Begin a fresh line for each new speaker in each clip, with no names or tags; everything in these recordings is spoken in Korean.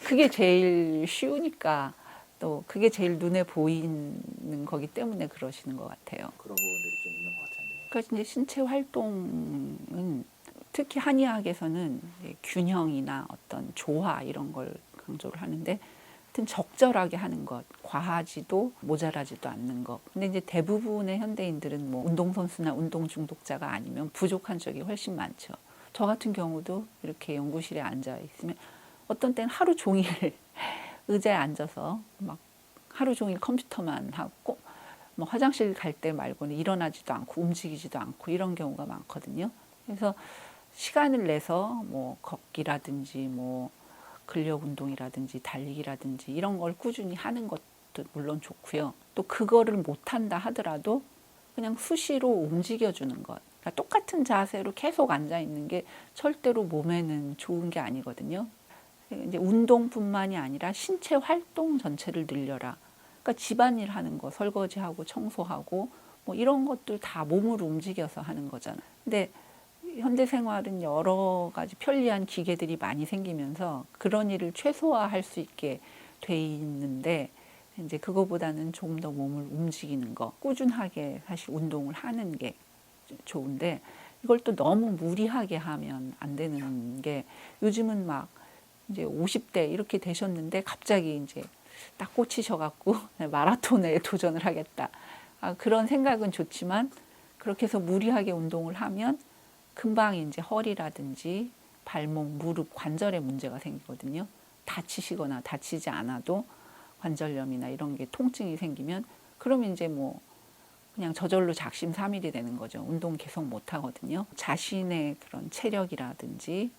그게 제일 쉬우니까 또 그게 제일 눈에 보이는 거기 때문에 그러시는 것 같아요.
그런 부분들이 좀 있는 것 같은데.
그러니까 이제 신체 활동은 특히 한의학에서는 이제 균형이나 어떤 조화 이런 걸 강조를 하는데 하여튼 적절하게 하는 것, 과하지도 모자라지도 않는 것. 근데 이제 대부분의 현대인들은 뭐 운동선수나 운동 중독자가 아니면 부족한 적이 훨씬 많죠. 저 같은 경우도 이렇게 연구실에 앉아 있으면 어떤 때는 하루 종일 의자에 앉아서 막 하루 종일 컴퓨터만 하고 뭐 화장실 갈 때 말고는 일어나지도 않고 움직이지도 않고 이런 경우가 많거든요. 그래서 시간을 내서 뭐 걷기라든지 뭐 근력 운동이라든지 달리기라든지 이런 걸 꾸준히 하는 것도 물론 좋고요. 또 그거를 못한다 하더라도 그냥 수시로 움직여주는 것. 그러니까 똑같은 자세로 계속 앉아 있는 게 절대로 몸에는 좋은 게 아니거든요. 이제 운동뿐만이 아니라 신체 활동 전체를 늘려라. 그러니까 집안일 하는 거, 설거지하고 청소하고 뭐 이런 것들 다 몸으로 움직여서 하는 거잖아요. 근데 현대 생활은 여러 가지 편리한 기계들이 많이 생기면서 그런 일을 최소화할 수 있게 돼 있는데 이제 그거보다는 좀 더 몸을 움직이는 거, 꾸준하게 사실 운동을 하는 게 좋은데 이걸 또 너무 무리하게 하면 안 되는 게 요즘은 막 이제 50대 이렇게 되셨는데 갑자기 이제 딱 꽂히셔갖고 마라톤에 도전을 하겠다. 그런 생각은 좋지만 그렇게 해서 무리하게 운동을 하면 금방 이제 허리라든지 발목, 무릎, 관절에 문제가 생기거든요. 다치시거나 다치지 않아도 관절염이나 이런 게 통증이 생기면 그러면 이제 뭐 그냥 저절로 작심삼일이 되는 거죠. 운동 계속 못 하거든요. 자신의 그런 체력이라든지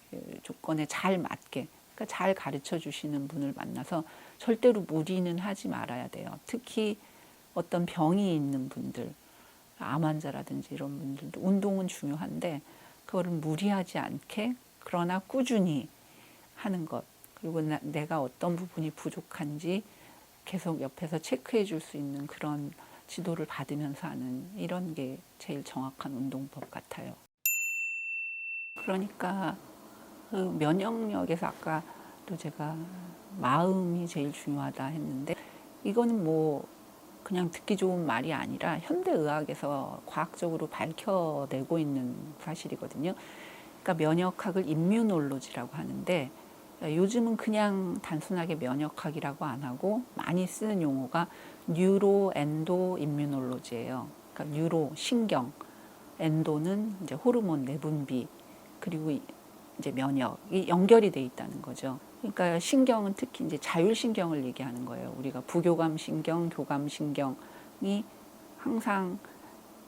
조건에 잘 맞게 그러니까 잘 가르쳐 주시는 분을 만나서 절대로 무리는 하지 말아야 돼요. 특히 어떤 병이 있는 분들, 암 환자라든지 이런 분들도 운동은 중요한데 그거를 무리하지 않게 그러나 꾸준히 하는 것 그리고 내가 어떤 부분이 부족한지 계속 옆에서 체크해 줄 수 있는 그런 지도를 받으면서 하는 이런 게 제일 정확한 운동법 같아요. 그러니까 그 면역력에서 아까도 제가 마음이 제일 중요하다 했는데 이거는 뭐 그냥 듣기 좋은 말이 아니라 현대의학에서 과학적으로 밝혀내고 있는 사실이거든요. 그러니까 면역학을 임뮤놀로지라고 하는데 요즘은 그냥 단순하게 면역학이라고 안 하고 많이 쓰는 용어가 뉴로 엔도 임뮤놀로지예요. 그러니까 뉴로 신경, 엔도는 이제 호르몬 내분비 그리고 이제 면역이 연결이 돼 있다는 거죠. 그러니까 신경은 특히 이제 자율신경을 얘기하는 거예요. 우리가 부교감 신경, 교감 신경이 항상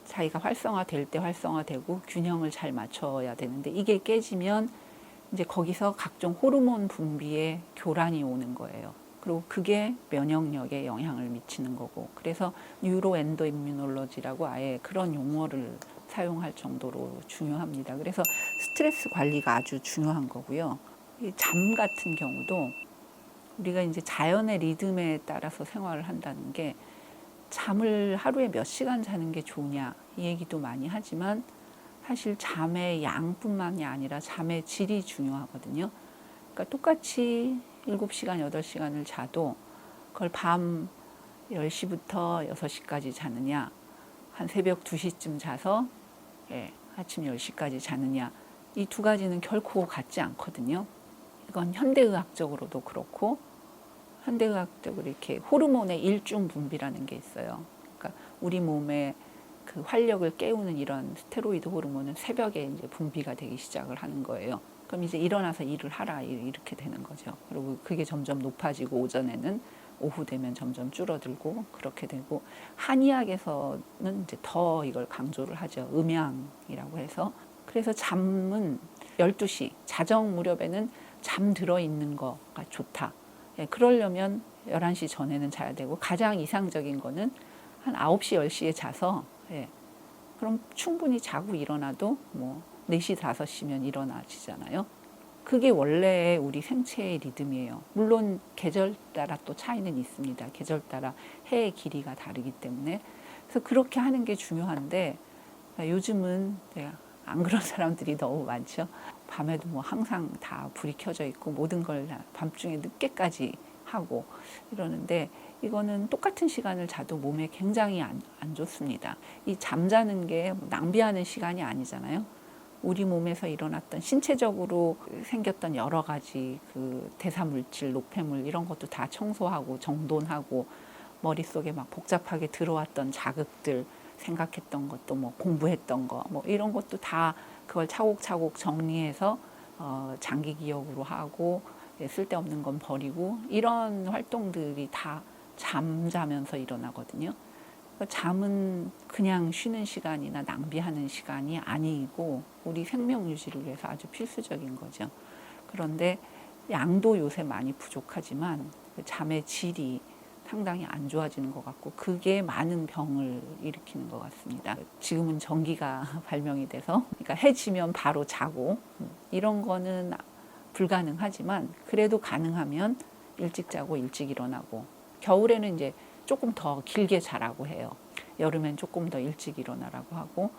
자기가 활성화될 때 활성화되고 균형을 잘 맞춰야 되는데 이게 깨지면 이제 거기서 각종 호르몬 분비에 교란이 오는 거예요. 그리고 그게 면역력에 영향을 미치는 거고 그래서 뉴로엔도임뮤놀로지라고 아예 그런 용어를 사용할 정도로 중요합니다. 그래서 스트레스 관리가 아주 중요한 거고요. 잠 같은 경우도 우리가 이제 자연의 리듬에 따라서 생활을 한다는 게 잠을 하루에 몇 시간 자는 게 좋으냐 이 얘기도 많이 하지만 사실 잠의 양뿐만이 아니라 잠의 질이 중요하거든요. 그러니까 똑같이 7시간, 8시간을 자도 그걸 밤 10시부터 6시까지 자느냐 한 새벽 2시쯤 자서 아침 10시까지 자느냐 이 두 가지는 결코 같지 않거든요. 이건 현대의학적으로도 그렇고 현대의학적으로 이렇게 호르몬의 일중 분비라는 게 있어요. 그러니까 우리 몸에 그 활력을 깨우는 이런 스테로이드 호르몬은 새벽에 이제 분비가 되기 시작을 하는 거예요. 그럼 이제 일어나서 일을 하라 이렇게 되는 거죠. 그리고 그게 점점 높아지고 오전에는 오후 되면 점점 줄어들고 그렇게 되고 한의학에서는 이제 더 이걸 강조를 하죠. 음양이라고 해서 그래서 잠은 12시 자정 무렵에는 잠들어 있는 거가 좋다. 그러려면 11시 전에는 자야 되고 가장 이상적인 거는 한 9시, 10시에 자서 그럼 충분히 자고 일어나도 뭐 4시, 5시면 일어나지잖아요. 그게 원래 우리 생체의 리듬이에요. 물론 계절 따라 또 차이는 있습니다. 계절 따라 해의 길이가 다르기 때문에. 그래서 그렇게 하는 게 중요한데 요즘은 안 그런 사람들이 너무 많죠. 밤에도 뭐 항상 다 불이 켜져 있고 모든 걸 밤중에 늦게까지 하고 이러는데 이거는 똑같은 시간을 자도 몸에 굉장히 안 좋습니다. 이 잠자는 게 낭비하는 시간이 아니잖아요. 우리 몸에서 일어났던 신체적으로 생겼던 여러 가지 그 대사물질, 노폐물 이런 것도 다 청소하고 정돈하고 머릿속에 막 복잡하게 들어왔던 자극들 생각했던 것도 뭐 공부했던 거 뭐 이런 것도 다 그걸 차곡차곡 정리해서 장기 기억으로 하고 쓸데없는 건 버리고 이런 활동들이 다 잠자면서 일어나거든요. 잠은 그냥 쉬는 시간이나 낭비하는 시간이 아니고 우리 생명 유지를 위해서 아주 필수적인 거죠. 그런데 양도 요새 많이 부족하지만 잠의 질이 상당히 안 좋아지는 것 같고 그게 많은 병을 일으키는 것 같습니다. 지금은 전기가 발명이 돼서 그러니까 해지면 바로 자고 이런 거는 불가능하지만 그래도 가능하면 일찍 자고 일찍 일어나고 겨울에는 이제 조금 더 길게 자라고 해요. 여름엔 조금 더 일찍 일어나라고 하고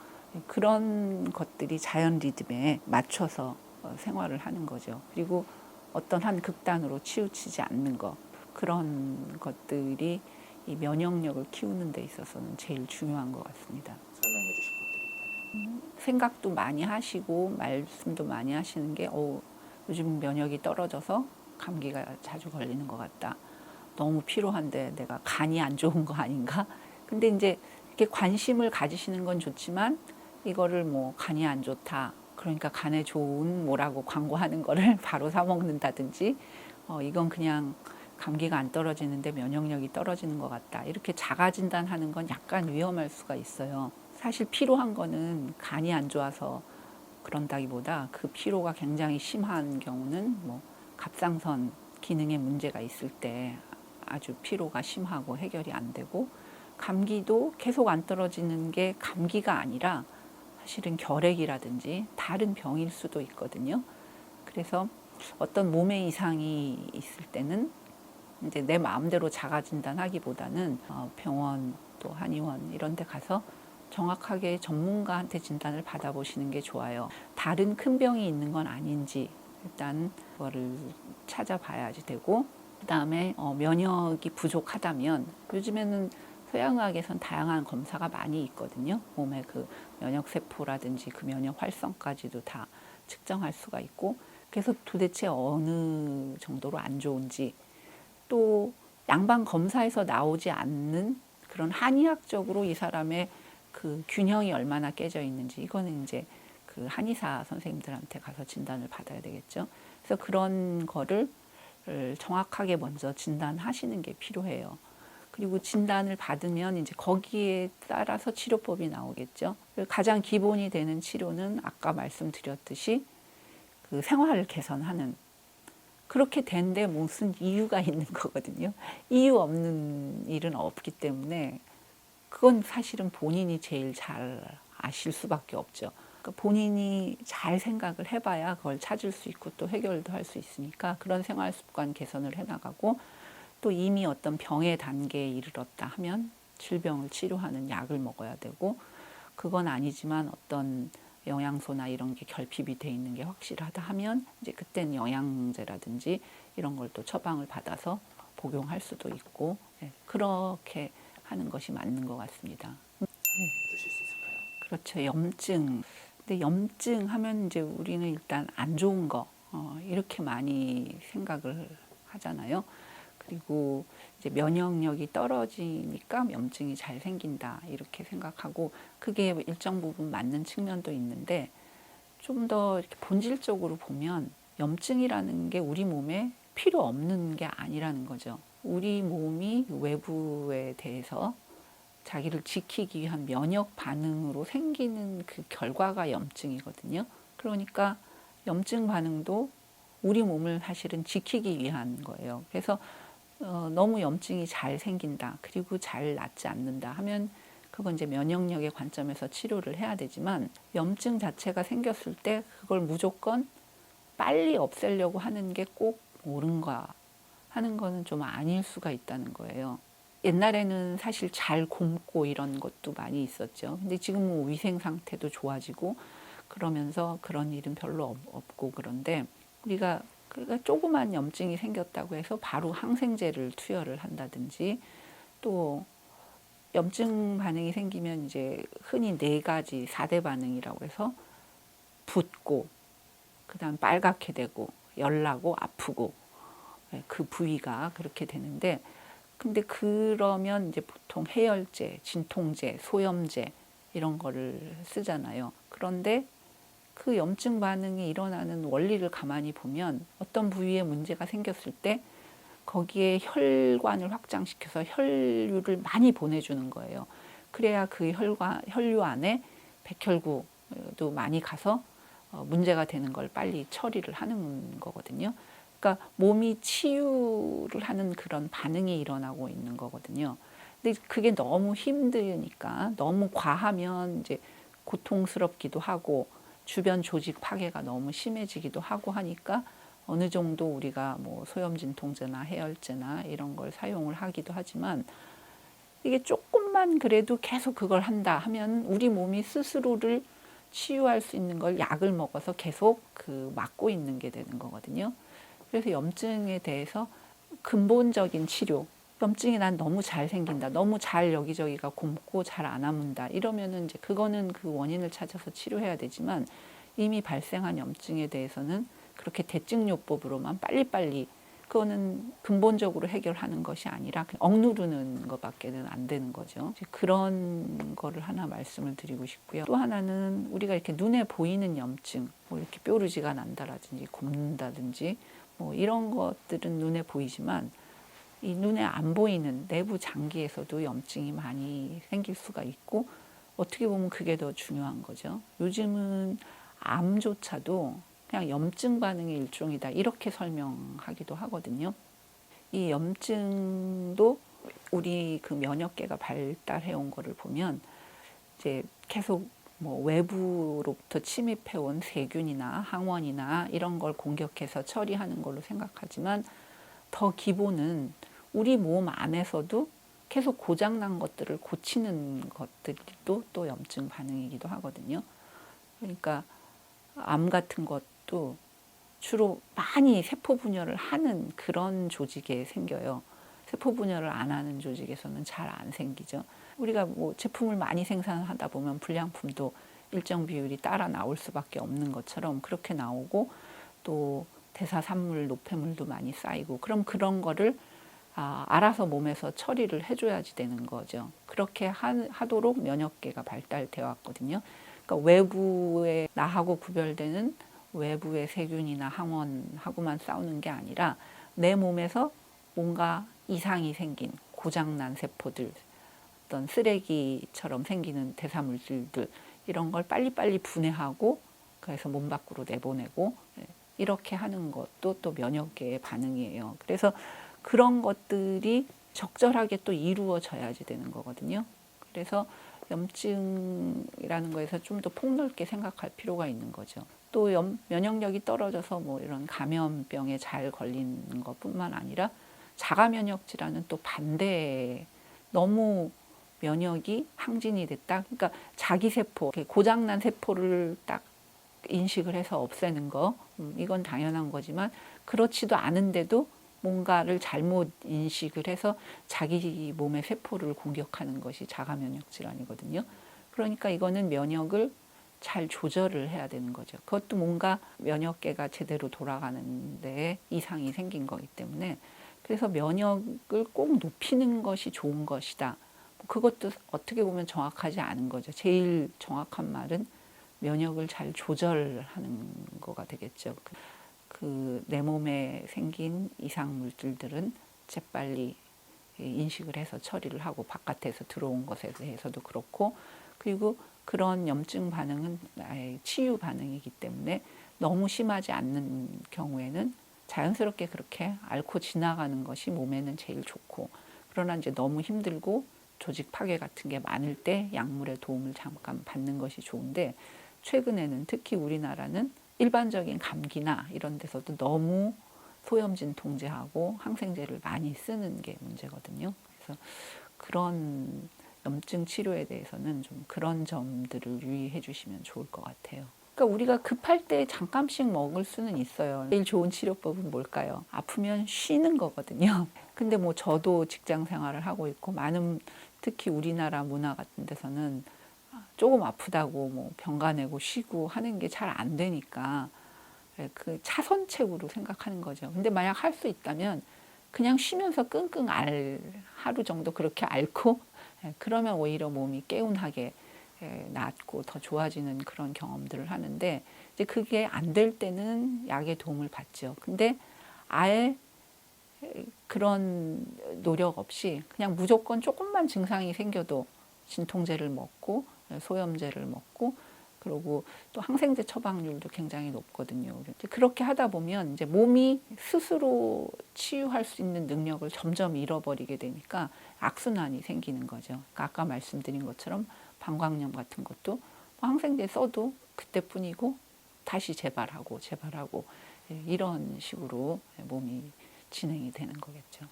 그런 것들이 자연 리듬에 맞춰서 생활을 하는 거죠. 그리고 어떤 한 극단으로 치우치지 않는 것 그런 것들이 이 면역력을 키우는 데 있어서는 제일 중요한 것 같습니다.
설명해 주실 것들이 있다면?
생각도 많이 하시고 말씀도 많이 하시는 게 요즘 면역이 떨어져서 감기가 자주 걸리는 것 같다. 너무 피로한데 내가 간이 안 좋은 거 아닌가? 근데 이제 이렇게 관심을 가지시는 건 좋지만 이거를 뭐 간이 안 좋다. 그러니까 간에 좋은 뭐라고 광고하는 거를 바로 사 먹는다든지 이건 그냥 감기가 안 떨어지는데 면역력이 떨어지는 것 같다. 이렇게 자가 진단하는 건 약간 위험할 수가 있어요. 사실 피로한 거는 간이 안 좋아서 그런다기보다 그 피로가 굉장히 심한 경우는 뭐 갑상선 기능에 문제가 있을 때 아주 피로가 심하고 해결이 안 되고 감기도 계속 안 떨어지는 게 감기가 아니라 사실은 결핵이라든지 다른 병일 수도 있거든요. 그래서 어떤 몸에 이상이 있을 때는 이제 내 마음대로 자가 진단하기보다는 병원 또 한의원 이런 데 가서 정확하게 전문가한테 진단을 받아보시는 게 좋아요. 다른 큰 병이 있는 건 아닌지 일단 그거를 찾아봐야지 되고 그다음에 면역이 부족하다면 요즘에는 서양의학에선 다양한 검사가 많이 있거든요. 몸의 그 면역 세포라든지 그 면역 활성까지도 다 측정할 수가 있고 그래서 도대체 어느 정도로 안 좋은지 또 양방 검사에서 나오지 않는 그런 한의학적으로 이 사람의 그 균형이 얼마나 깨져 있는지 이거는 이제 그 한의사 선생님들한테 가서 진단을 받아야 되겠죠. 그래서 그런 거를 정확하게 먼저 진단하시는 게 필요해요. 그리고 진단을 받으면 이제 거기에 따라서 치료법이 나오겠죠. 가장 기본이 되는 치료는 아까 말씀드렸듯이 그 생활을 개선하는 그렇게 된데 무슨 이유가 있는 거거든요. 이유 없는 일은 없기 때문에 그건 사실은 본인이 제일 잘 아실 수밖에 없죠. 그러니까 본인이 잘 생각을 해봐야 그걸 찾을 수 있고 또 해결도 할 수 있으니까 그런 생활 습관 개선을 해나가고 또 이미 어떤 병의 단계에 이르렀다 하면 질병을 치료하는 약을 먹어야 되고 그건 아니지만 어떤 영양소나 이런 게 결핍이 돼 있는 게 확실하다 하면 이제 그때는 영양제라든지 이런 걸 또 처방을 받아서 복용할 수도 있고 그렇게 하는 것이 맞는 것 같습니다.
주실 수 있을까요?
그렇죠. 염증. 근데 염증 하면 이제 우리는 일단 안 좋은 거 이렇게 많이 생각을 하잖아요. 그리고 이제 면역력이 떨어지니까 염증이 잘 생긴다 이렇게 생각하고 그게 일정 부분 맞는 측면도 있는데 좀 더 이렇게 본질적으로 보면 염증이라는 게 우리 몸에 필요 없는 게 아니라는 거죠. 우리 몸이 외부에 대해서 자기를 지키기 위한 면역 반응으로 생기는 그 결과가 염증이거든요. 그러니까 염증 반응도 우리 몸을 사실은 지키기 위한 거예요. 그래서 너무 염증이 잘 생긴다, 그리고 잘 낫지 않는다 하면 그건 이제 면역력의 관점에서 치료를 해야 되지만 염증 자체가 생겼을 때 그걸 무조건 빨리 없애려고 하는 게 꼭 옳은가 하는 거는 좀 아닐 수가 있다는 거예요. 옛날에는 사실 잘 곪고 이런 것도 많이 있었죠. 근데 지금은 위생 상태도 좋아지고 그러면서 그런 일은 별로 없고 그런데 우리가 조그만 염증이 생겼다고 해서 바로 항생제를 투여를 한다든지 또 염증 반응이 생기면 이제 흔히 4가지 4대 반응이라고 해서 붓고 그다음 빨갛게 되고 열나고 아프고 그 부위가 그렇게 되는데 근데 그러면 이제 보통 해열제, 진통제, 소염제 이런 거를 쓰잖아요. 그런데 그 염증 반응이 일어나는 원리를 가만히 보면 어떤 부위에 문제가 생겼을 때 거기에 혈관을 확장시켜서 혈류를 많이 보내주는 거예요. 그래야 그 혈류 안에 백혈구도 많이 가서 문제가 되는 걸 빨리 처리를 하는 거거든요. 그러니까 몸이 치유를 하는 그런 반응이 일어나고 있는 거거든요. 근데 그게 너무 힘드니까 너무 과하면 이제 고통스럽기도 하고 주변 조직 파괴가 너무 심해지기도 하고 하니까 어느 정도 우리가 뭐 소염진통제나 해열제나 이런 걸 사용을 하기도 하지만 이게 조금만 그래도 계속 그걸 한다 하면 우리 몸이 스스로를 치유할 수 있는 걸 약을 먹어서 계속 그 막고 있는 게 되는 거거든요. 그래서 염증에 대해서 근본적인 치료, 염증이 난 너무 잘 생긴다, 너무 잘 여기저기가 굼고 잘 안 아문다 이러면은 이제 그거는 그 원인을 찾아서 치료해야 되지만 이미 발생한 염증에 대해서는 그렇게 대증요법으로만 빨리빨리 그거는 근본적으로 해결하는 것이 아니라 그냥 억누르는 것밖에는 안 되는 거죠. 그런 거를 하나 말씀을 드리고 싶고요. 또 하나는 우리가 이렇게 눈에 보이는 염증, 뭐 이렇게 뾰루지가 난다라든지 굼는다든지 뭐 이런 것들은 눈에 보이지만 이 눈에 안 보이는 내부 장기에서도 염증이 많이 생길 수가 있고 어떻게 보면 그게 더 중요한 거죠. 요즘은 암조차도 그냥 염증 반응의 일종이다 이렇게 설명하기도 하거든요. 이 염증도 우리 그 면역계가 발달해 온 거를 보면 이제 계속 뭐 외부로부터 침입해 온 세균이나 항원이나 이런 걸 공격해서 처리하는 걸로 생각하지만 더 기본은 우리 몸 안에서도 계속 고장난 것들을 고치는 것들도 또 염증 반응이기도 하거든요. 그러니까 암 같은 것도 주로 많이 세포 분열을 하는 그런 조직에 생겨요. 세포 분열을 안 하는 조직에서는 잘 안 생기죠. 우리가 뭐 제품을 많이 생산하다 보면 불량품도 일정 비율이 따라 나올 수밖에 없는 것처럼 그렇게 나오고 또 대사산물, 노폐물도 많이 쌓이고 그럼 그런 거를 알아서 몸에서 처리를 해줘야지 되는 거죠. 그렇게 하도록 면역계가 발달되어 왔거든요. 그러니까 외부에 나하고 구별되는 외부의 세균이나 항원하고만 싸우는 게 아니라 내 몸에서 뭔가 이상이 생긴 고장난 세포들, 어떤 쓰레기처럼 생기는 대사물질들 이런 걸 빨리빨리 분해하고 그래서 몸 밖으로 내보내고 이렇게 하는 것도 또 면역계의 반응이에요. 그래서 그런 것들이 적절하게 또 이루어져야지 되는 거거든요. 그래서 염증이라는 거에서 좀 더 폭넓게 생각할 필요가 있는 거죠. 또 면역력이 떨어져서 뭐 이런 감염병에 잘 걸리는 것뿐만 아니라 자가면역 질환은 또 반대 너무 면역이 항진이 됐다. 그러니까 자기 세포, 고장난 세포를 딱 인식을 해서 없애는 거 이건 당연한 거지만 그렇지도 않은데도 뭔가를 잘못 인식을 해서 자기 몸의 세포를 공격하는 것이 자가면역 질환이거든요. 그러니까 이거는 면역을 잘 조절을 해야 되는 거죠. 그것도 뭔가 면역계가 제대로 돌아가는 데 이상이 생긴 거기 때문에 그래서 면역을 꼭 높이는 것이 좋은 것이다. 그것도 어떻게 보면 정확하지 않은 거죠. 제일 정확한 말은 면역을 잘 조절하는 거가 되겠죠. 내 몸에 생긴 이상 물질들은 재빨리 인식을 해서 처리를 하고 바깥에서 들어온 것에 대해서도 그렇고 그리고 그런 염증 반응은 치유 반응이기 때문에 너무 심하지 않는 경우에는 자연스럽게 그렇게 앓고 지나가는 것이 몸에는 제일 좋고 그러나 이제 너무 힘들고 조직 파괴 같은 게 많을 때 약물의 도움을 잠깐 받는 것이 좋은데 최근에는 특히 우리나라는 일반적인 감기나 이런 데서도 너무 소염진 통제하고 항생제를 많이 쓰는 게 문제거든요. 그래서 그런 염증 치료에 대해서는 좀 그런 점들을 유의해 주시면 좋을 것 같아요. 그러니까 우리가 급할 때 잠깐씩 먹을 수는 있어요. 제일 좋은 치료법은 뭘까요? 아프면 쉬는 거거든요. 근데 뭐 저도 직장 생활을 하고 있고 많은 특히 우리나라 문화 같은 데서는 조금 아프다고 뭐 병가 내고 쉬고 하는 게 잘 안 되니까 그 차선책으로 생각하는 거죠. 근데 만약 할 수 있다면 그냥 쉬면서 끙끙 하루 정도 그렇게 앓고 그러면 오히려 몸이 개운하게 낫고 더 좋아지는 그런 경험들을 하는데 이제 그게 안 될 때는 약의 도움을 받죠. 근데 아예 그런 노력 없이 그냥 무조건 조금만 증상이 생겨도 진통제를 먹고 소염제를 먹고 그리고 또 항생제 처방률도 굉장히 높거든요. 그렇게 하다 보면 이제 몸이 스스로 치유할 수 있는 능력을 점점 잃어버리게 되니까 악순환이 생기는 거죠. 그러니까 아까 말씀드린 것처럼 방광염 같은 것도 항생제 써도 그때뿐이고 다시 재발하고 이런 식으로 몸이 진행이 되는 거겠죠.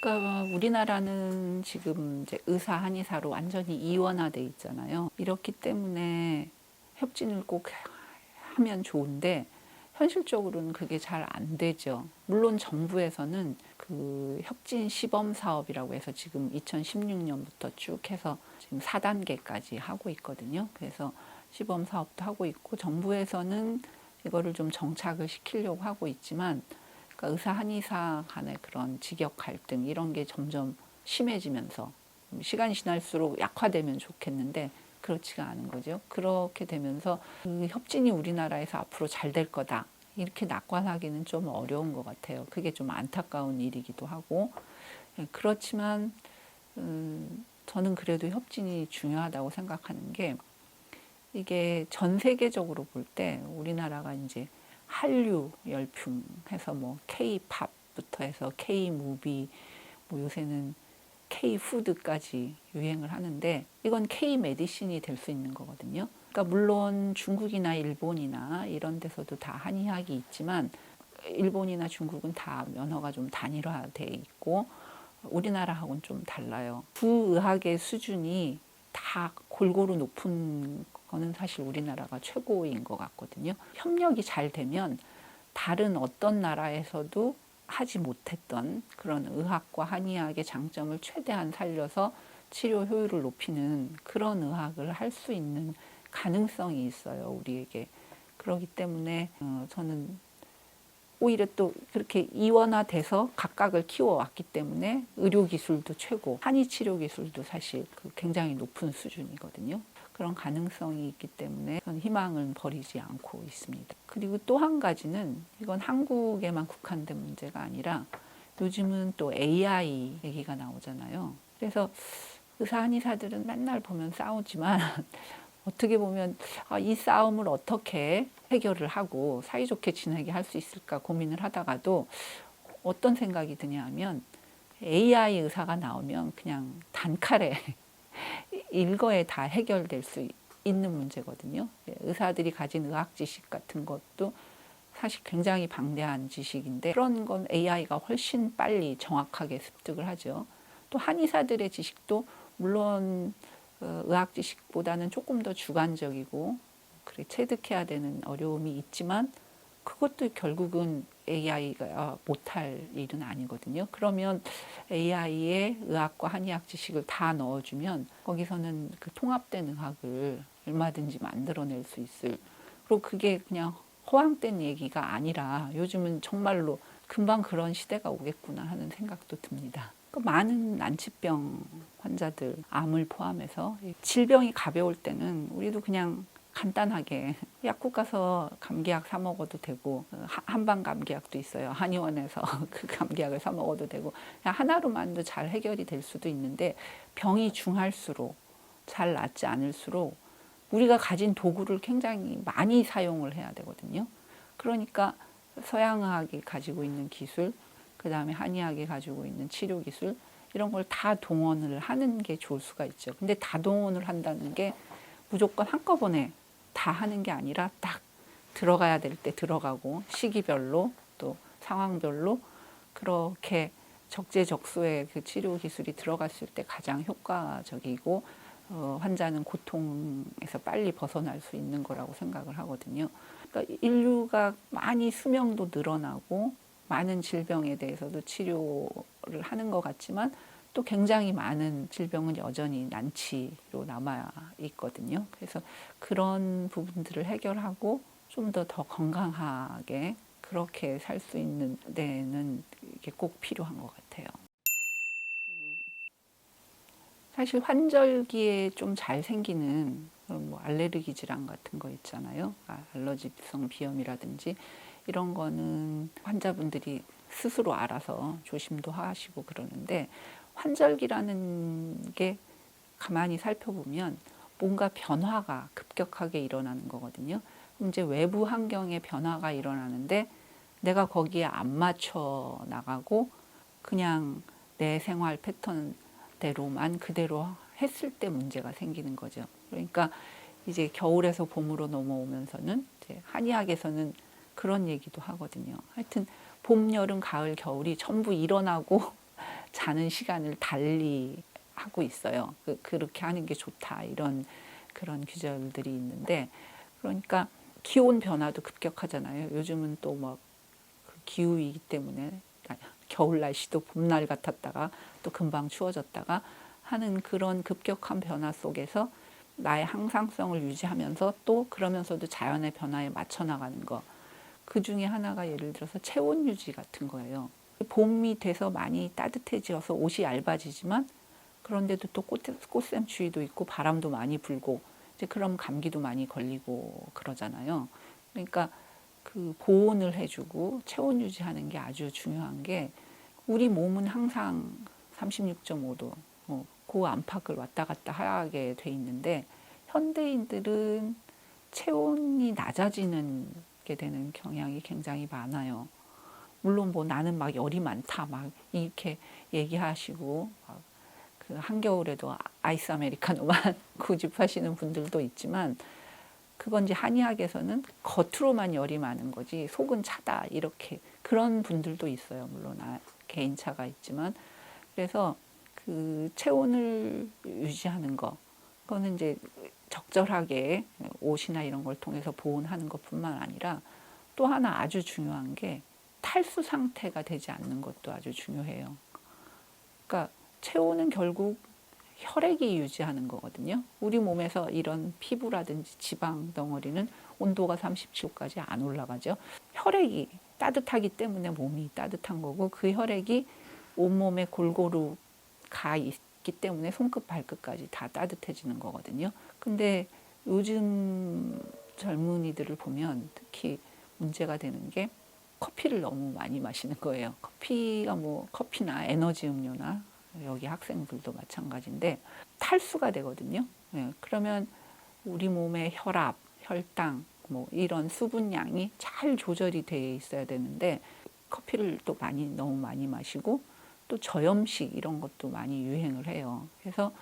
그러니까 우리나라는 지금 이제 의사 한의사로 완전히 이원화돼 있잖아요. 이렇기 때문에 협진을 꼭 하면 좋은데 현실적으로는 그게 잘 안 되죠. 물론 정부에서는 그 협진 시범 사업이라고 해서 지금 2016년부터 쭉 해서 지금 4단계까지 하고 있거든요. 그래서 시범 사업도 하고 있고 정부에서는 이거를 좀 정착을 시키려고 하고 있지만 그러니까 의사 한의사 간의 그런 직역 갈등 이런 게 점점 심해지면서 시간이 지날수록 약화되면 좋겠는데 그렇지가 않은 거죠. 그렇게 되면서 그 협진이 우리나라에서 앞으로 잘 될 거다 이렇게 낙관하기는 좀 어려운 것 같아요. 그게 좀 안타까운 일이기도 하고 그렇지만 저는 그래도 협진이 중요하다고 생각하는 게 이게 전 세계적으로 볼 때 우리나라가 이제 한류 열풍해서 뭐 K-팝부터 해서 K-무비, 뭐 요새는 K-푸드까지 유행을 하는데 이건 K-메디신이 될 수 있는 거거든요. 그러니까 물론 중국이나 일본이나 이런 데서도 다 한의학이 있지만 일본이나 중국은 다 면허가 좀 단일화돼 있고 우리나라하고는 좀 달라요. 부의학의 수준이 다 골고루 높은 거는 사실 우리나라가 최고인 것 같거든요. 협력이 잘 되면 다른 어떤 나라에서도 하지 못했던 그런 의학과 한의학의 장점을 최대한 살려서 치료 효율을 높이는 그런 의학을 할 수 있는 가능성이 있어요, 우리에게. 그렇기 때문에 저는 오히려 또 그렇게 이원화돼서 각각을 키워왔기 때문에 의료기술도 최고, 한의치료기술도 사실 굉장히 높은 수준이거든요. 그런 가능성이 있기 때문에 저는 희망을 버리지 않고 있습니다. 그리고 또 한 가지는 이건 한국에만 국한된 문제가 아니라 요즘은 또 AI 얘기가 나오잖아요. 그래서 의사 한의사들은 맨날 보면 싸우지만 어떻게 보면 이 싸움을 어떻게 해결을 하고 사이좋게 지내게 할 수 있을까 고민을 하다가도 어떤 생각이 드냐 하면 AI 의사가 나오면 그냥 단칼에 일거에 다 해결될 수 있는 문제거든요. 의사들이 가진 의학 지식 같은 것도 사실 굉장히 방대한 지식인데 그런 건 AI가 훨씬 빨리 정확하게 습득을 하죠. 또 한의사들의 지식도 물론 의학 지식보다는 조금 더 주관적이고 그래 체득해야 되는 어려움이 있지만 그것도 결국은 AI가 못할 일은 아니거든요. 그러면 AI의 의학과 한의학 지식을 다 넣어주면 거기서는 그 통합된 의학을 얼마든지 만들어낼 수 있을. 그리고 그게 그냥 허황된 얘기가 아니라 요즘은 정말로 금방 그런 시대가 오겠구나 하는 생각도 듭니다. 많은 난치병 환자들, 암을 포함해서 질병이 가벼울 때는 우리도 그냥 간단하게 약국 가서 감기약 사 먹어도 되고 한방 감기약도 있어요. 한의원에서 그 감기약을 사 먹어도 되고 그냥 하나로만도 잘 해결이 될 수도 있는데 병이 중할수록 잘 낫지 않을수록 우리가 가진 도구를 굉장히 많이 사용을 해야 되거든요. 그러니까 서양의학이 가지고 있는 기술, 그 다음에 한의학이 가지고 있는 치료 기술 이런 걸 다 동원을 하는 게 좋을 수가 있죠. 근데 다 동원을 한다는 게 무조건 한꺼번에 다 하는 게 아니라 딱 들어가야 될 때 들어가고 시기별로 또 상황별로 그렇게 적재적소에 그 치료 기술이 들어갔을 때 가장 효과적이고 환자는 고통에서 빨리 벗어날 수 있는 거라고 생각을 하거든요. 그러니까 인류가 많이 수명도 늘어나고 많은 질병에 대해서도 치료를 하는 것 같지만 또 굉장히 많은 질병은 여전히 난치로 남아 있거든요. 그래서 그런 부분들을 해결하고 좀 더 건강하게 그렇게 살 수 있는 데는 이게 꼭 필요한 것 같아요. 사실 환절기에 좀 잘 생기는 뭐 알레르기 질환 같은 거 있잖아요. 알러지성 비염이라든지 이런 거는 환자분들이 스스로 알아서 조심도 하시고 그러는데 환절기라는 게 가만히 살펴보면 뭔가 변화가 급격하게 일어나는 거거든요. 이제 외부 환경에 변화가 일어나는데 내가 거기에 안 맞춰 나가고 그냥 내 생활 패턴대로만 그대로 했을 때 문제가 생기는 거죠. 그러니까 이제 겨울에서 봄으로 넘어오면서는 이제 한의학에서는 그런 얘기도 하거든요. 하여튼 봄, 여름, 가을, 겨울이 전부 일어나고 자는 시간을 달리 하고 있어요. 그렇게 하는 게 좋다 이런 그런 규절들이 있는데 그러니까 기온 변화도 급격하잖아요. 요즘은 또 막 기후이기 때문에 겨울 날씨도 봄날 같았다가 또 금방 추워졌다가 하는 그런 급격한 변화 속에서 나의 항상성을 유지하면서 또 그러면서도 자연의 변화에 맞춰 나가는 거. 그 중에 하나가 예를 들어서 체온 유지 같은 거예요. 봄이 돼서 많이 따뜻해져서 옷이 얇아지지만 그런데도 또 꽃샘추위도 있고 바람도 많이 불고 이제 그럼 감기도 많이 걸리고 그러잖아요. 그러니까 그 보온을 해주고 체온 유지하는 게 아주 중요한 게 우리 몸은 항상 36.5도 그 안팎을 왔다 갔다 하게 돼 있는데 현대인들은 체온이 낮아지는 게 되는 경향이 굉장히 많아요. 물론 뭐 나는 막 열이 많다 막 이렇게 얘기하시고 그 한겨울에도 아이스 아메리카노만 고집하시는 분들도 있지만 그건 이제 한의학에서는 겉으로만 열이 많은 거지 속은 차다 이렇게 그런 분들도 있어요. 물론 개인차가 있지만 그래서 그 체온을 유지하는 거 그거는 이제 적절하게 옷이나 이런 걸 통해서 보온하는 것뿐만 아니라 또 하나 아주 중요한 게 탈수 상태가 되지 않는 것도 아주 중요해요. 그러니까 체온은 결국 혈액이 유지하는 거거든요. 우리 몸에서 이런 피부라든지 지방 덩어리는 온도가 37도까지 안 올라가죠. 혈액이 따뜻하기 때문에 몸이 따뜻한 거고 그 혈액이 온몸에 골고루 가 있기 때문에 손끝 발끝까지 다 따뜻해지는 거거든요. 근데 요즘 젊은이들을 보면 특히 문제가 되는 게 커피를 너무 많이 마시는 거예요. 커피가 뭐 커피나 에너지 음료나 여기 학생들도 마찬가지인데 탈수가 되거든요. 네, 그러면 우리 몸의 혈압, 혈당, 뭐 이런 수분량이 잘 조절이 돼 있어야 되는데 커피를 또 너무 많이 마시고 또 저염식 이런 것도 많이 유행을 해요. 그래서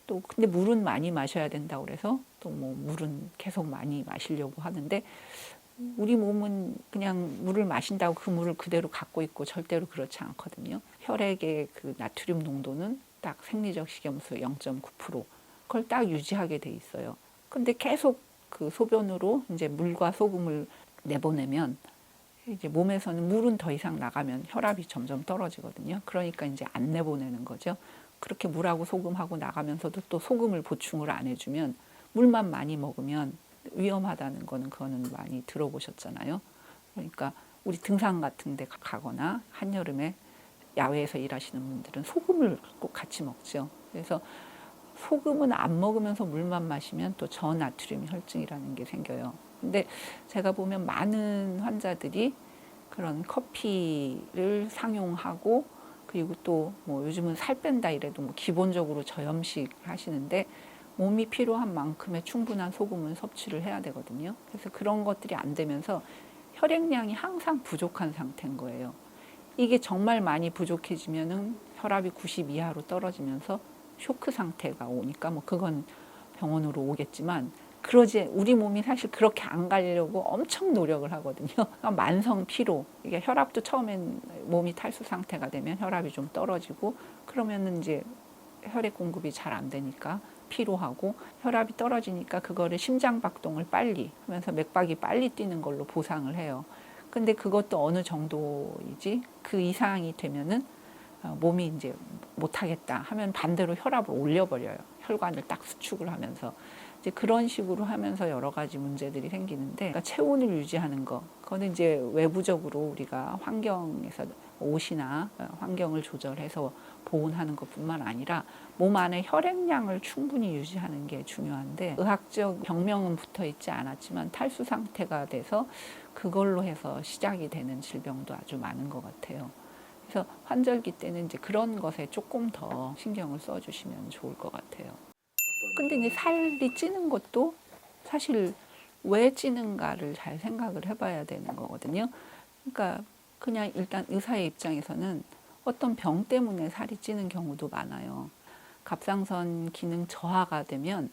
또 근데 물은 많이 마셔야 된다고 그래서 또 뭐 물은 계속 많이 마시려고 하는데 우리 몸은 그냥 물을 마신다고 그 물을 그대로 갖고 있고 절대로 그렇지 않거든요. 혈액의 그 나트륨 농도는 딱 생리적 식염수 0.9% 그걸 딱 유지하게 돼 있어요. 근데 계속 그 소변으로 이제 물과 소금을 내보내면 이제 몸에서는 물은 더 이상 나가면 혈압이 점점 떨어지거든요. 그러니까 이제 안 내보내는 거죠. 그렇게 물하고 소금하고 나가면서도 또 소금을 보충을 안 해주면 물만 많이 먹으면 위험하다는 그거는 많이 들어보셨잖아요. 그러니까 우리 등산 같은 데 가거나 한여름에 야외에서 일하시는 분들은 소금을 꼭 같이 먹죠. 그래서 소금은 안 먹으면서 물만 마시면 또 저나트륨 혈증이라는 게 생겨요. 근데 제가 보면 많은 환자들이 그런 커피를 상용하고 그리고 또 뭐 요즘은 살 뺀다 이래도 뭐 기본적으로 저염식 하시는데 몸이 필요한 만큼의 충분한 소금은 섭취를 해야 되거든요. 그래서 그런 것들이 안 되면서 혈액량이 항상 부족한 상태인 거예요. 이게 정말 많이 부족해지면은 혈압이 90 이하로 떨어지면서 쇼크 상태가 오니까 뭐 그건 병원으로 오겠지만 그러지 우리 몸이 사실 그렇게 안 가려고 엄청 노력을 하거든요. 만성 피로 이게 혈압도 처음엔 몸이 탈수 상태가 되면 혈압이 좀 떨어지고 그러면은 이제 혈액 공급이 잘 안 되니까 피로하고 혈압이 떨어지니까 그거를 심장박동을 빨리 하면서 맥박이 빨리 뛰는 걸로 보상을 해요. 근데 그것도 어느 정도이지 그 이상이 되면은 몸이 이제 못하겠다 하면 반대로 혈압을 올려버려요. 혈관을 딱 수축을 하면서 이제 그런 식으로 하면서 여러 가지 문제들이 생기는데 그러니까 체온을 유지하는 거 그거는 이제 외부적으로 우리가 환경에서 옷이나 환경을 조절해서 보온하는 것뿐만 아니라 몸 안에 혈액량을 충분히 유지하는 게 중요한데 의학적 병명은 붙어 있지 않았지만 탈수 상태가 돼서 그걸로 해서 시작이 되는 질병도 아주 많은 것 같아요. 그래서 환절기 때는 이제 그런 것에 조금 더 신경을 써주시면 좋을 것 같아요. 근데 이제 살이 찌는 것도 사실 왜 찌는가를 잘 생각을 해봐야 되는 거거든요. 그러니까 그냥 일단 의사의 입장에서는 어떤 병 때문에 살이 찌는 경우도 많아요. 갑상선 기능 저하가 되면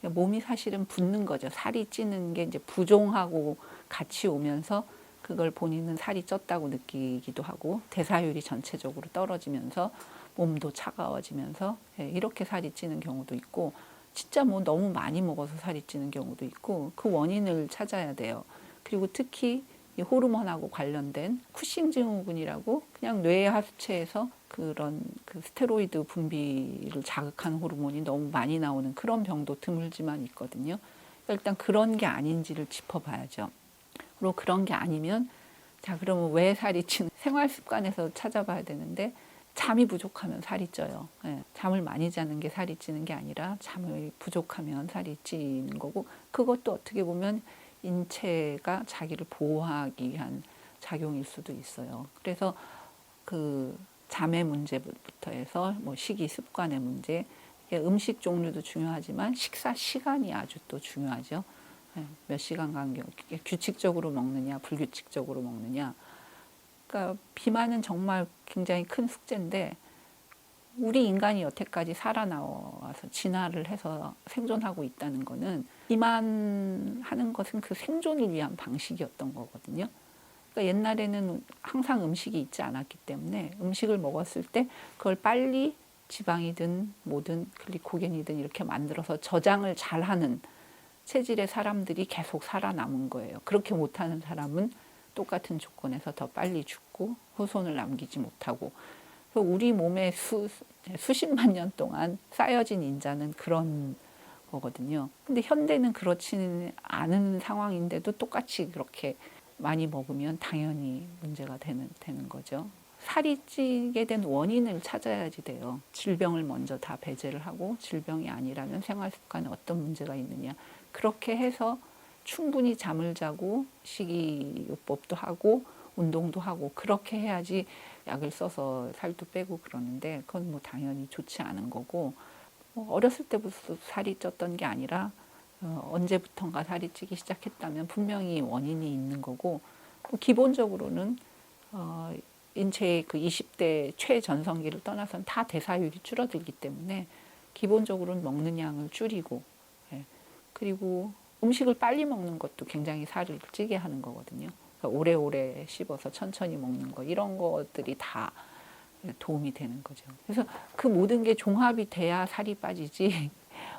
몸이 사실은 붓는 거죠. 살이 찌는 게 이제 부종하고 같이 오면서 그걸 본인은 살이 쪘다고 느끼기도 하고 대사율이 전체적으로 떨어지면서 몸도 차가워지면서 이렇게 살이 찌는 경우도 있고 진짜 뭐 너무 많이 먹어서 살이 찌는 경우도 있고 그 원인을 찾아야 돼요. 그리고 특히 이 호르몬하고 관련된 쿠싱 증후군이라고 그냥 뇌 하수체에서 그런 그 스테로이드 분비를 자극하는 호르몬이 너무 많이 나오는 그런 병도 드물지만 있거든요. 일단 그런 게 아닌지를 짚어봐야죠. 그리고 그런 게 아니면 자 그러면 왜 살이 찌는 생활 습관에서 찾아봐야 되는데 잠이 부족하면 살이 쪄요. 예, 잠을 많이 자는 게 살이 찌는 게 아니라 잠을 부족하면 살이 찌는 거고 그것도 어떻게 보면 인체가 자기를 보호하기 위한 작용일 수도 있어요. 그래서 그 잠의 문제부터 해서 뭐 식이 습관의 문제, 음식 종류도 중요하지만 식사 시간이 아주 또 중요하죠. 몇 시간 간격, 규칙적으로 먹느냐, 불규칙적으로 먹느냐. 그러니까 비만은 정말 굉장히 큰 숙제인데 우리 인간이 여태까지 살아나와서 진화를 해서 생존하고 있다는 거는 비만하는 것은 그 생존을 위한 방식이었던 거거든요. 그러니까 옛날에는 항상 음식이 있지 않았기 때문에 음식을 먹었을 때 그걸 빨리 지방이든 뭐든 글리코겐이든 이렇게 만들어서 저장을 잘하는 체질의 사람들이 계속 살아남은 거예요. 그렇게 못하는 사람은 똑같은 조건에서 더 빨리 죽고 후손을 남기지 못하고 우리 몸에 수십만 년 동안 쌓여진 인자는 그런 거거든요. 근데 현대는 그렇지는 않은 상황인데도 똑같이 그렇게 많이 먹으면 당연히 문제가 되는 거죠. 살이 찌게 된 원인을 찾아야지 돼요. 질병을 먼저 다 배제를 하고 질병이 아니라면 생활 습관에 어떤 문제가 있느냐. 그렇게 해서 충분히 잠을 자고 식이요법도 하고 운동도 하고 그렇게 해야지 약을 써서 살도 빼고 그러는데 그건 뭐 당연히 좋지 않은 거고 어렸을 때부터 살이 쪘던 게 아니라 언제부턴가 살이 찌기 시작했다면 분명히 원인이 있는 거고 기본적으로는 인체의 그 20대 최전성기를 떠나서는 다 대사율이 줄어들기 때문에 기본적으로는 먹는 양을 줄이고 그리고 음식을 빨리 먹는 것도 굉장히 살을 찌게 하는 거거든요. 그러니까 오래오래 씹어서 천천히 먹는 거 이런 것들이 다 도움이 되는 거죠. 그래서 그 모든 게 종합이 돼야 살이 빠지지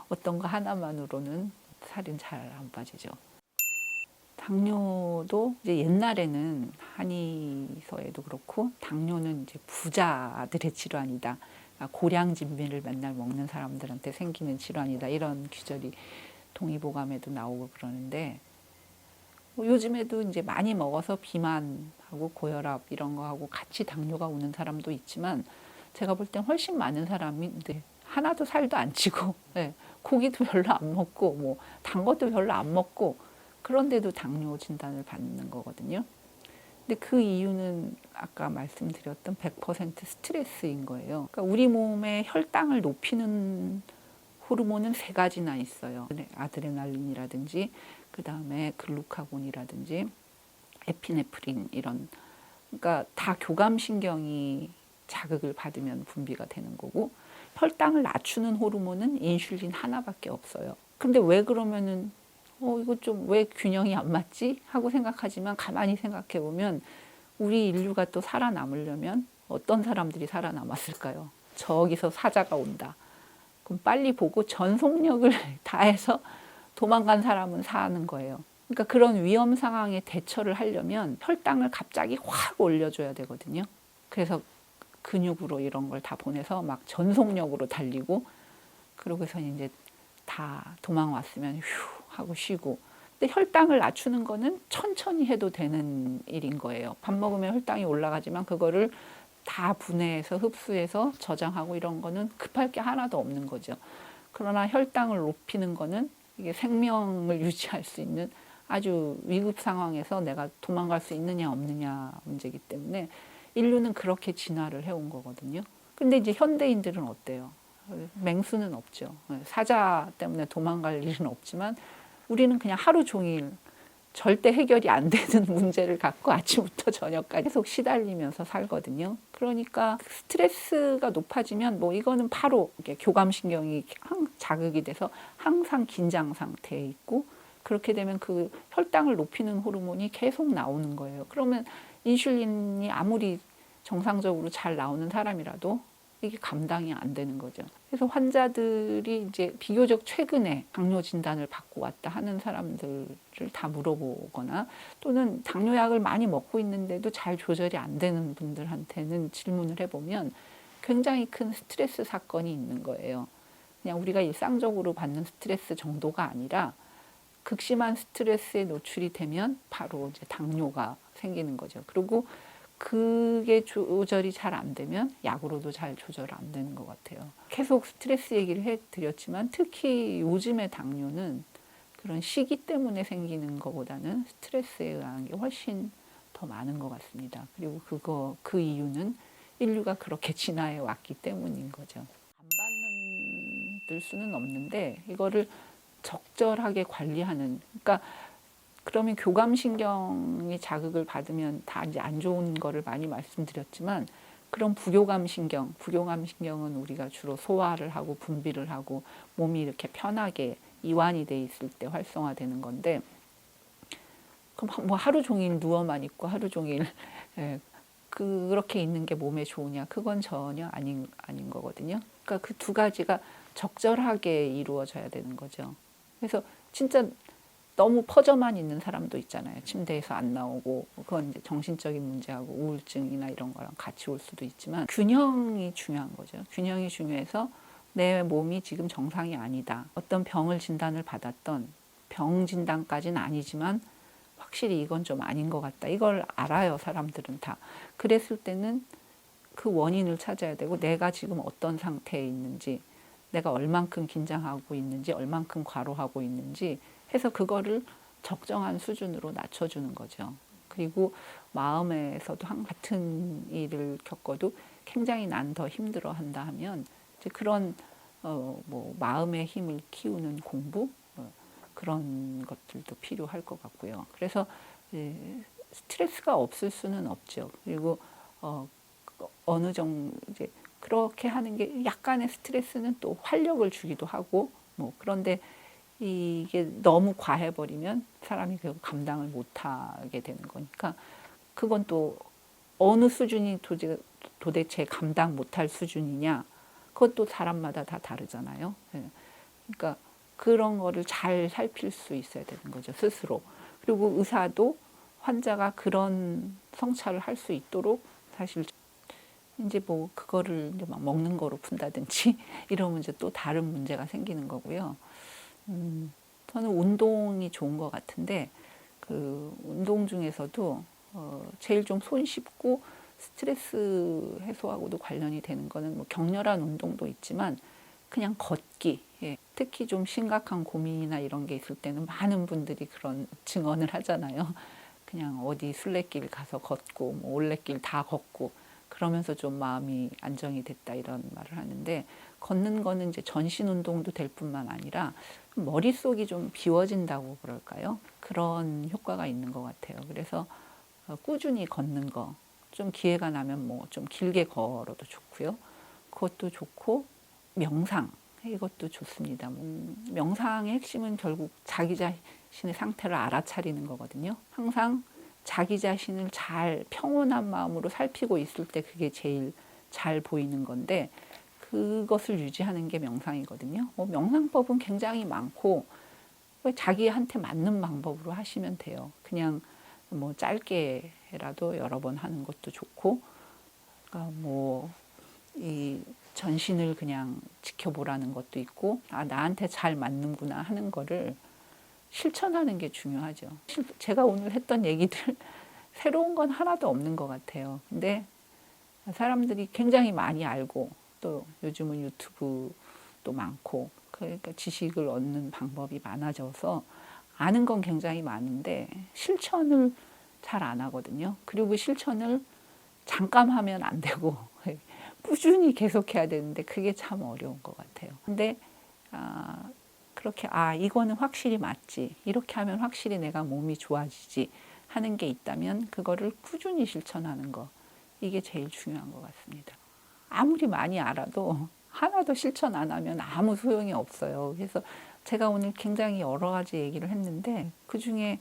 어떤 거 하나만으로는 살은 잘 안 빠지죠. 당뇨도 이제 옛날에는 한의서에도 그렇고 당뇨는 이제 부자들의 질환이다. 고량진미를 맨날 먹는 사람들한테 생기는 질환이다. 이런 규절이 동의보감에도 나오고 그러는데 요즘에도 이제 많이 먹어서 비만하고 고혈압 이런 거하고 같이 당뇨가 오는 사람도 있지만 제가 볼 땐 훨씬 많은 사람이 하나도 살도 안 찌고 고기도 별로 안 먹고 뭐 단 것도 별로 안 먹고 그런데도 당뇨 진단을 받는 거거든요. 근데 그 이유는 아까 말씀드렸던 100% 스트레스인 거예요. 그러니까 우리 몸의 혈당을 높이는 호르몬은 세 가지나 있어요. 아드레날린이라든지 그 다음에 글루카곤이라든지 에피네프린 이런 그러니까 다 교감신경이 자극을 받으면 분비가 되는 거고 혈당을 낮추는 호르몬은 인슐린 하나밖에 없어요. 근데 왜 그러면은 이거 좀 왜 균형이 안 맞지? 하고 생각하지만 가만히 생각해 보면 우리 인류가 또 살아남으려면 어떤 사람들이 살아남았을까요? 저기서 사자가 온다. 그럼 빨리 보고 전속력을 다해서 도망간 사람은 사는 거예요. 그러니까 그런 위험 상황에 대처를 하려면 혈당을 갑자기 확 올려줘야 되거든요. 그래서 근육으로 이런 걸 다 보내서 막 전속력으로 달리고 그러고서 이제 다 도망왔으면 휴 하고 쉬고. 근데 혈당을 낮추는 거는 천천히 해도 되는 일인 거예요. 밥 먹으면 혈당이 올라가지만 그거를 다 분해해서 흡수해서 저장하고 이런 거는 급할 게 하나도 없는 거죠. 그러나 혈당을 높이는 거는 이게 생명을 유지할 수 있는 아주 위급 상황에서 내가 도망갈 수 있느냐 없느냐 문제이기 때문에 인류는 그렇게 진화를 해온 거거든요. 근데 이제 현대인들은 어때요? 맹수는 없죠. 사자 때문에 도망갈 일은 없지만 우리는 그냥 하루 종일 절대 해결이 안 되는 문제를 갖고 아침부터 저녁까지 계속 시달리면서 살거든요. 그러니까 스트레스가 높아지면 뭐 이거는 바로 교감신경이 자극이 돼서 항상 긴장 상태에 있고 그렇게 되면 그 혈당을 높이는 호르몬이 계속 나오는 거예요. 그러면 인슐린이 아무리 정상적으로 잘 나오는 사람이라도 이게 감당이 안 되는 거죠. 그래서 환자들이 이제 비교적 최근에 당뇨 진단을 받고 왔다 하는 사람들을 다 물어보거나 또는 당뇨약을 많이 먹고 있는데도 잘 조절이 안 되는 분들한테는 질문을 해보면 굉장히 큰 스트레스 사건이 있는 거예요. 그냥 우리가 일상적으로 받는 스트레스 정도가 아니라 극심한 스트레스에 노출이 되면 바로 이제 당뇨가 생기는 거죠. 그리고 그게 조절이 잘 안 되면 약으로도 잘 조절 안 되는 것 같아요. 계속 스트레스 얘기를 해드렸지만 특히 요즘의 당뇨는 그런 시기 때문에 생기는 것보다는 스트레스에 의한 게 훨씬 더 많은 것 같습니다. 그리고 그 이유는 인류가 그렇게 진화해 왔기 때문인 거죠. 안 받는 수는 없는데 이거를 적절하게 관리하는, 그러니까 그러면 교감신경이 자극을 받으면 다 이제 안 좋은 거를 많이 말씀드렸지만 그런 부교감신경은 우리가 주로 소화를 하고 분비를 하고 몸이 이렇게 편하게 이완이 돼 있을 때 활성화되는 건데 그럼 뭐 하루 종일 누워만 있고 하루 종일 그렇게 있는 게 몸에 좋으냐? 그건 전혀 아닌 거거든요. 그러니까 그 두 가지가 적절하게 이루어져야 되는 거죠. 그래서 진짜 너무 퍼져만 있는 사람도 있잖아요. 침대에서 안 나오고 그건 이제 정신적인 문제하고 우울증이나 이런 거랑 같이 올 수도 있지만 균형이 중요한 거죠. 균형이 중요해서 내 몸이 지금 정상이 아니다. 어떤 병을 진단을 받았던 병 진단까지는 아니지만 확실히 이건 좀 아닌 것 같다. 이걸 알아요, 사람들은 다. 그랬을 때는 그 원인을 찾아야 되고 내가 지금 어떤 상태에 있는지, 내가 얼만큼 긴장하고 있는지, 얼만큼 과로하고 있는지 해서 그거를 적정한 수준으로 낮춰주는 거죠. 그리고 마음에서도 같은 일을 겪어도 굉장히 난 더 힘들어 한다 하면 이제 그런 뭐 마음의 힘을 키우는 공부 그런 것들도 필요할 것 같고요. 그래서 스트레스가 없을 수는 없죠. 그리고 어느 정도 이제 그렇게 하는 게 약간의 스트레스는 또 활력을 주기도 하고 뭐 그런데 이게 너무 과해버리면 사람이 결국 감당을 못하게 되는 거니까 그건 또 어느 수준이 도대체 감당 못할 수준이냐 그것도 사람마다 다 다르잖아요. 그러니까 그런 거를 잘 살필 수 있어야 되는 거죠, 스스로. 그리고 의사도 환자가 그런 성찰을 할 수 있도록 사실 이제 뭐 그거를 이제 막 먹는 거로 푼다든지 이러면 이제 또 다른 문제가 생기는 거고요. 저는 운동이 좋은 것 같은데 그 운동 중에서도 제일 좀 손쉽고 스트레스 해소하고도 관련이 되는 거는 뭐 격렬한 운동도 있지만 그냥 걷기. 예. 특히 좀 심각한 고민이나 이런 게 있을 때는 많은 분들이 그런 증언을 하잖아요. 그냥 어디 순례길 가서 걷고 뭐 올레길 다 걷고 그러면서 좀 마음이 안정이 됐다 이런 말을 하는데 걷는 거는 이제 전신 운동도 될 뿐만 아니라 머릿속이 좀 비워진다고 그럴까요? 그런 효과가 있는 것 같아요. 그래서 꾸준히 걷는 거, 좀 기회가 나면 뭐 좀 길게 걸어도 좋고요. 그것도 좋고 명상 이것도 좋습니다. 명상의 핵심은 결국 자기 자신의 상태를 알아차리는 거거든요. 항상 자기 자신을 잘 평온한 마음으로 살피고 있을 때 그게 제일 잘 보이는 건데 그것을 유지하는 게 명상이거든요. 뭐 명상법은 굉장히 많고 자기한테 맞는 방법으로 하시면 돼요. 그냥 뭐 짧게라도 여러 번 하는 것도 좋고, 그러니까 뭐 이 전신을 그냥 지켜보라는 것도 있고, 아 나한테 잘 맞는구나 하는 거를 실천하는 게 중요하죠. 제가 오늘 했던 얘기들 새로운 건 하나도 없는 것 같아요. 근데 사람들이 굉장히 많이 알고, 또 요즘은 유튜브도 많고, 그러니까 지식을 얻는 방법이 많아져서 아는 건 굉장히 많은데 실천을 잘 안 하거든요. 그리고 실천을 잠깐 하면 안 되고 꾸준히 계속해야 되는데 그게 참 어려운 것 같아요. 근데 그렇게 이거는 확실히 맞지, 이렇게 하면 확실히 내가 몸이 좋아지지 하는 게 있다면 그거를 꾸준히 실천하는 거, 이게 제일 중요한 것 같습니다. 아무리 많이 알아도 하나도 실천 안 하면 아무 소용이 없어요. 그래서 제가 오늘 굉장히 여러 가지 얘기를 했는데 그중에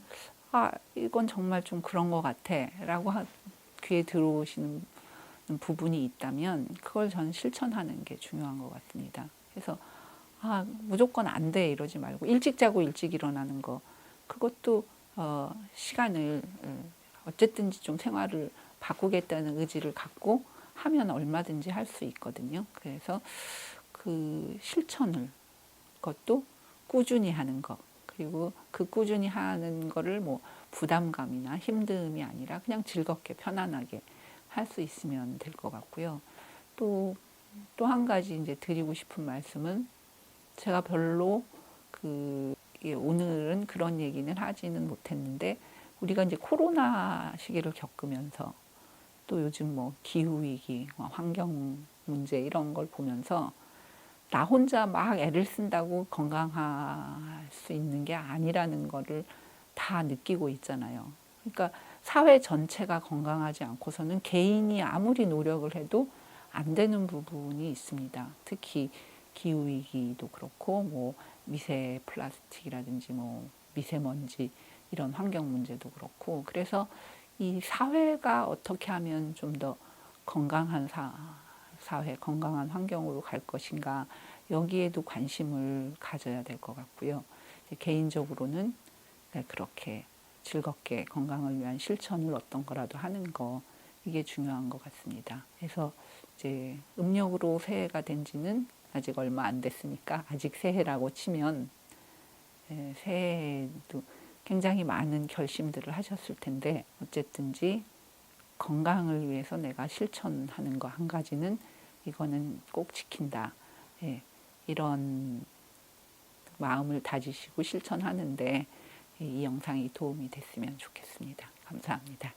이건 정말 좀 그런 것 같아 라고 귀에 들어오시는 부분이 있다면 그걸 저는 실천하는 게 중요한 것 같습니다. 그래서 무조건 안 돼 이러지 말고, 일찍 자고 일찍 일어나는 거, 그것도 시간을 어쨌든지 좀 생활을 바꾸겠다는 의지를 갖고 하면 얼마든지 할 수 있거든요. 그래서 그 실천을, 그것도 꾸준히 하는 거, 그리고 그 꾸준히 하는 거를 뭐 부담감이나 힘듦이 아니라 그냥 즐겁게 편안하게 할 수 있으면 될 것 같고요. 또 한 가지 이제 드리고 싶은 말씀은, 제가 별로 오늘은 그런 얘기는 하지는 못했는데, 우리가 이제 코로나 시기를 겪으면서 또 요즘 뭐 기후 위기, 환경 문제 이런 걸 보면서 나 혼자 막 애를 쓴다고 건강할 수 있는 게 아니라는 거를 다 느끼고 있잖아요. 그러니까 사회 전체가 건강하지 않고서는 개인이 아무리 노력을 해도 안 되는 부분이 있습니다. 특히 기후 위기도 그렇고, 뭐 미세 플라스틱이라든지 뭐 미세먼지 이런 환경 문제도 그렇고, 그래서 이 사회가 어떻게 하면 좀 더 건강한 사회, 건강한 환경으로 갈 것인가, 여기에도 관심을 가져야 될 것 같고요. 개인적으로는 그렇게 즐겁게 건강을 위한 실천을 어떤 거라도 하는 거, 이게 중요한 것 같습니다. 그래서 이제 음력으로 새해가 된 지는 아직 얼마 안 됐으니까 아직 새해라고 치면, 새해에도 굉장히 많은 결심들을 하셨을 텐데, 어쨌든지 건강을 위해서 내가 실천하는 거 한 가지는 이거는 꼭 지킨다. 이런 마음을 다지시고 실천하는데 이 영상이 도움이 됐으면 좋겠습니다. 감사합니다.